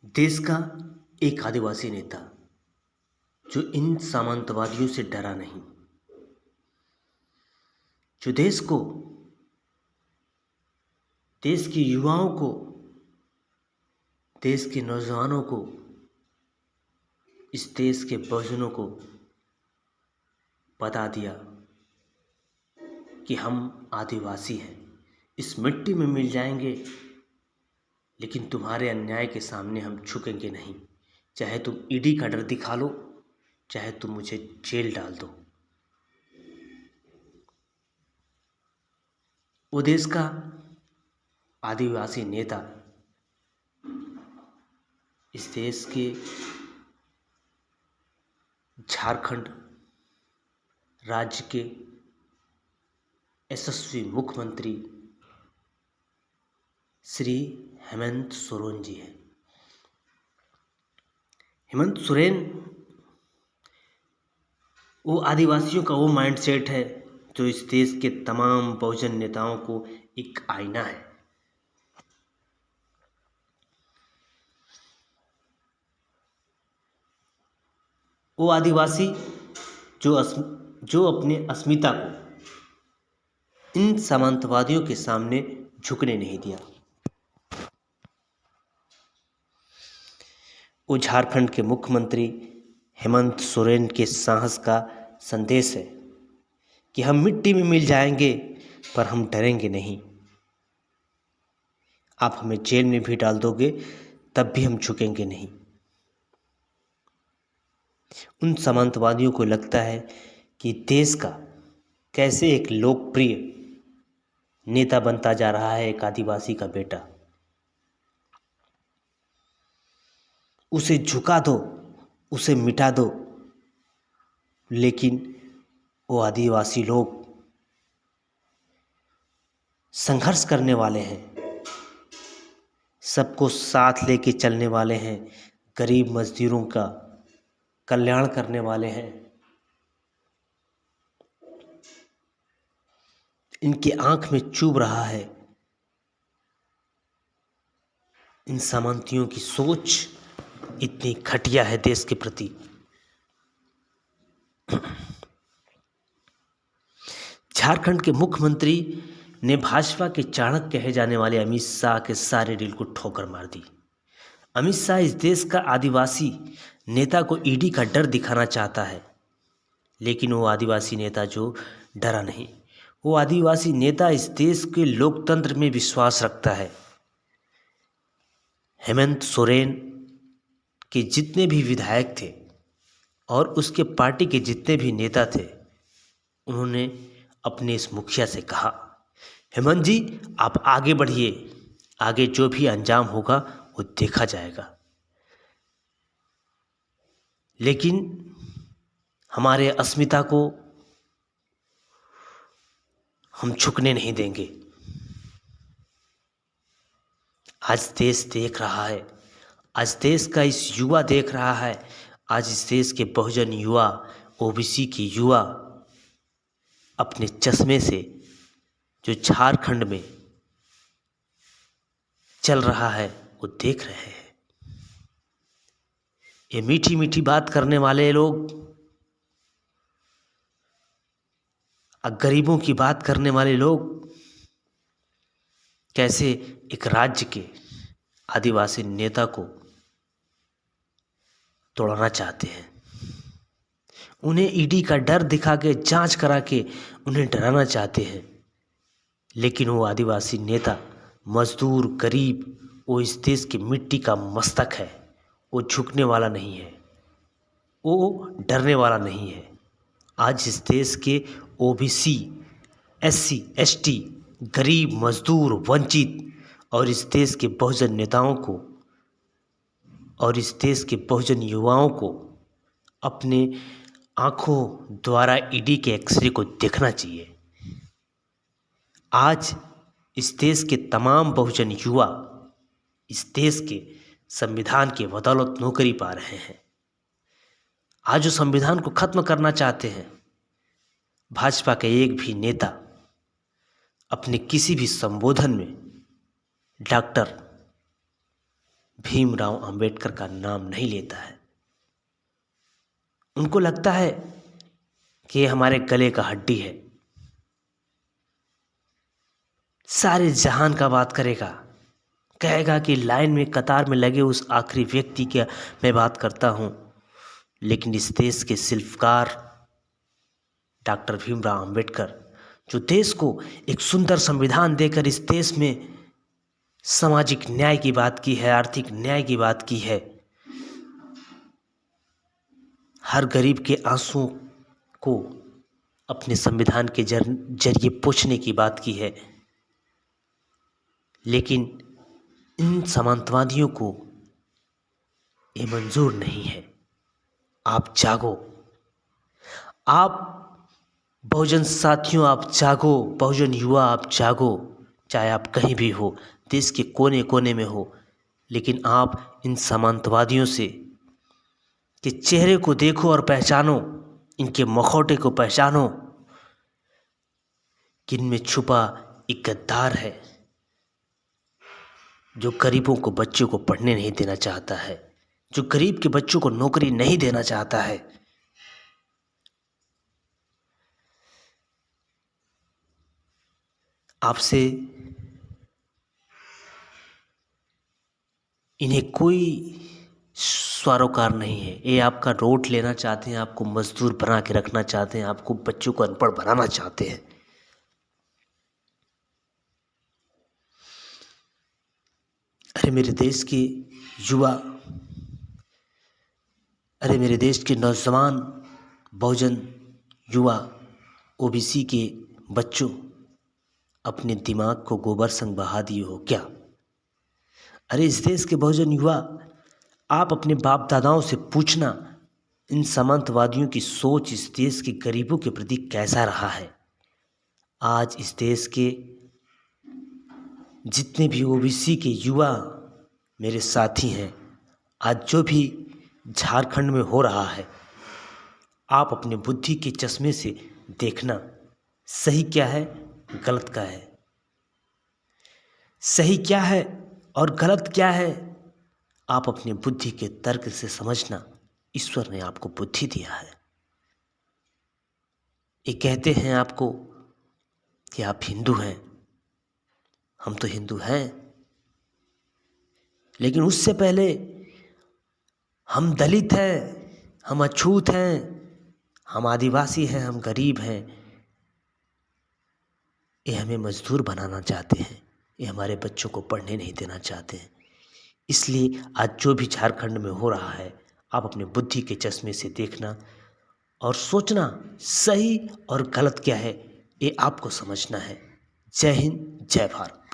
देश का एक आदिवासी नेता जो इन सामंतवादियों से डरा नहीं, जो देश के युवाओं को, देश के नौजवानों को, इस देश के बहुजनों को बता दिया कि हम आदिवासी हैं, इस मिट्टी में मिल जाएंगे, लेकिन तुम्हारे अन्याय के सामने हम झुकेंगे नहीं। चाहे तुम ईडी का डर दिखा लो, चाहे तुम मुझे जेल डाल दो। वो देश का आदिवासी नेता इस देश के झारखंड राज्य के यशस्वी मुख्यमंत्री श्री हेमंत सोरेन जी हैं। हेमंत सोरेन वो आदिवासियों का वो माइंडसेट है जो इस देश के तमाम बहुजन नेताओं को एक आईना है। वो आदिवासी जो अपने अस्मिता को इन सामंतवादियों के सामने झुकने नहीं दिया। वो झारखंड के मुख्यमंत्री हेमंत सोरेन के साहस का संदेश है कि हम मिट्टी में मिल जाएंगे पर हम डरेंगे नहीं। आप हमें जेल में भी डाल दोगे तब भी हम झुकेंगे नहीं। उन सामंतवादियों को लगता है कि देश का कैसे एक लोकप्रिय नेता बनता जा रहा है एक आदिवासी का बेटा। उसे झुका दो, उसे मिटा दो, लेकिन वो आदिवासी लोग संघर्ष करने वाले हैं, सबको साथ लेके चलने वाले हैं, गरीब मजदूरों का कल्याण करने वाले हैं। इनकी आंख में चुभ रहा है इन सामंतियों की सोच इतनी घटिया है देश के प्रति। झारखंड के मुख्यमंत्री ने भाजपा के चाणक्य कहे जाने वाले अमित शाह के सारे डील को ठोकर मार दी। अमित शाह इस देश का आदिवासी नेता को ईडी का डर दिखाना चाहता है, लेकिन वो आदिवासी नेता जो डरा नहीं, वो आदिवासी नेता इस देश के लोकतंत्र में विश्वास रखता है। हेमंत सोरेन के जितने भी विधायक थे और उसके पार्टी के जितने भी नेता थे, उन्होंने अपने इस मुखिया से कहा, हेमंत जी आप आगे बढ़िए, आगे जो भी अंजाम होगा वो देखा जाएगा, लेकिन हमारे अस्मिता को हम झुकने नहीं देंगे। आज देश देख रहा है, आज देश का इस युवा देख रहा है, आज इस देश के बहुजन युवा, ओबीसी के युवा अपने चश्मे से जो झारखंड में चल रहा है वो देख रहे हैं। ये मीठी मीठी बात करने वाले लोग, गरीबों की बात करने वाले लोग कैसे एक राज्य के आदिवासी नेता को तोड़ना चाहते हैं। उन्हें ईडी का डर दिखा के, जांच करा के उन्हें डराना चाहते हैं, लेकिन वो आदिवासी नेता मजदूर, गरीब, वो इस देश की मिट्टी का मस्तक है। वो झुकने वाला नहीं है, वो डरने वाला नहीं है। आज इस देश के ओबीसी, एससी, एसटी, गरीब, मजदूर, वंचित और इस देश के बहुजन नेताओं को और इस देश के बहुजन युवाओं को अपने आंखों द्वारा ईडी के एक्सरे को देखना चाहिए। आज इस देश के तमाम बहुजन युवा इस देश के संविधान के बदौलत नौकरी पा रहे हैं। आज जो संविधान को खत्म करना चाहते हैं, भाजपा का एक भी नेता अपने किसी भी संबोधन में डॉक्टर भीमराव अंबेडकर का नाम नहीं लेता है। उनको लगता है कि ये हमारे गले का हड्डी है, सारे जहान का बात करेगा, कहेगा कि लाइन में कतार में लगे उस आखिरी व्यक्ति की मैं बात करता हूँ। लेकिन इस देश के शिल्पकार डॉक्टर भीमराव अंबेडकर, जो देश को एक सुंदर संविधान देकर इस देश में सामाजिक न्याय की बात की है, आर्थिक न्याय की बात की है, हर गरीब के आंसुओं को अपने संविधान के जरिए पोंछने की बात की है। लेकिन इन सामंतवादियों को ये मंजूर नहीं है। आप जागो, आप बहुजन साथियों आप जागो, बहुजन युवा आप जागो, चाहे आप कहीं भी हो, देश के कोने कोने में हो, लेकिन आप इन सामंतवादियों से के चेहरे को देखो और पहचानो, इनके मखौटे को पहचानो कि इनमें छुपा एक गद्दार है जो गरीबों को बच्चों को पढ़ने नहीं देना चाहता है, जो गरीब के बच्चों को नौकरी नहीं देना चाहता है। आपसे इन्हें कोई सरोकार नहीं है। ये आपका रोट लेना चाहते हैं, आपको मजदूर बना के रखना चाहते हैं, आपको बच्चों को अनपढ़ बनाना चाहते हैं। अरे मेरे देश के युवा, अरे मेरे देश के नौजवान, बहुजन युवा, ओबीसी के बच्चों, अपने दिमाग को गोबर संग बहा दिए हो क्या? अरे इस देश के बहुजन युवा, आप अपने बाप दादाओं से पूछना, इन सामंतवादियों की सोच इस देश के गरीबों के प्रति कैसा रहा है। आज इस देश के जितने भी ओबीसी के युवा मेरे साथी हैं, आज जो भी झारखंड में हो रहा है, आप अपने बुद्धि के चश्मे से देखना, सही क्या है गलत क्या है, सही क्या है और गलत क्या है, आप अपने बुद्धि के तर्क से समझना। ईश्वर ने आपको बुद्धि दिया है। ये कहते हैं आपको कि आप हिंदू हैं, हम तो हिंदू हैं, लेकिन उससे पहले हम दलित हैं, हम अछूत हैं, हम आदिवासी हैं, हम गरीब हैं। ये हमें मजदूर बनाना चाहते हैं, ये हमारे बच्चों को पढ़ने नहीं देना चाहते हैं। इसलिए आज जो भी झारखंड में हो रहा है, आप अपने बुद्धि के चश्मे से देखना और सोचना, सही और गलत क्या है, ये आपको समझना है। जय हिंद, जय भारत।